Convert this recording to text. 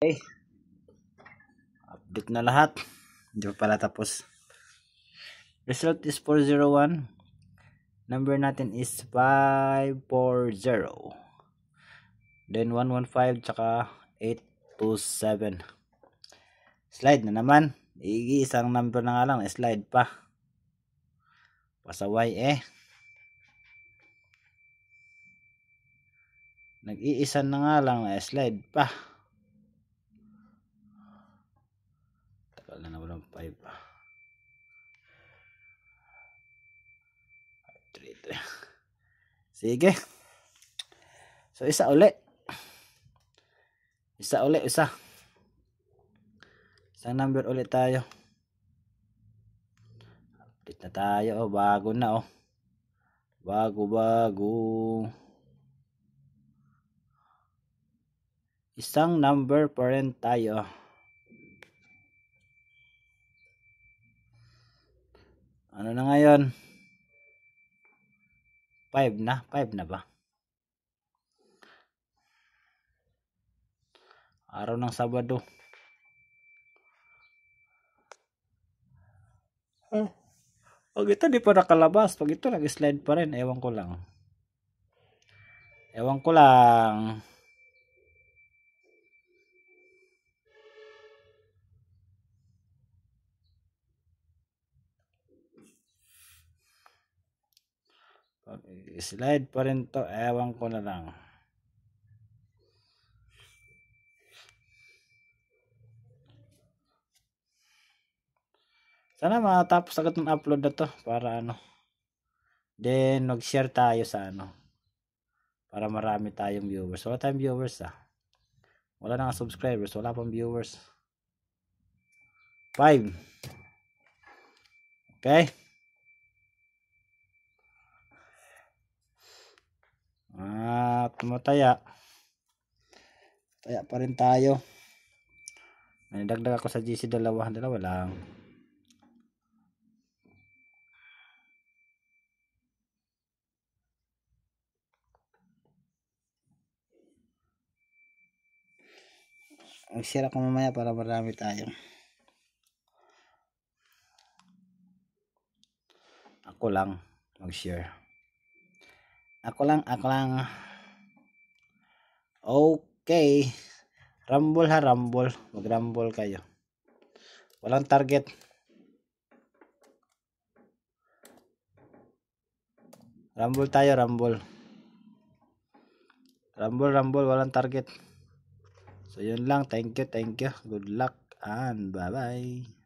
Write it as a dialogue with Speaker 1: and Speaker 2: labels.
Speaker 1: Okay. Update na lahat. Hindi pa pala tapos. Result is 401. Number natin is 540. Then 115 tsaka 827. Slide na naman. Isang number na nga lang. Slide pa. Pasaway Nag-iisa na nga lang na slide pa. Tagal na walang 5 pa. 3. Sige. So isa uli. Isang number ulit tayo. Update na tayo. Bago na Bago. Isang number pa rin tayo. Ano na ngayon? 5 na ba? Araw ng Sabado. Pag ito di pa nakalabas, pag ito nag-slide pa rin, ewan ko lang. Pag slide pa rin to, ewan ko na lang. Sana matapos agad ng upload na to para Then mag-share tayo sa para marami tayong viewers. Wala tayong viewers Wala na nga subscribers, wala pang viewers. 5. Okay? Tumataya. Taya pa rin tayo. May dagdag ako sa GC dalawa lang. Mag-share ako mamaya para marami tayo. Ako lang mag-share. Ako lang. Okay. Rumble rumble. Mag-rumble kayo. Walang target. Rumble tayo, rumble. Rumble, walang target. So yun lang. Thank you. Good luck and bye-bye.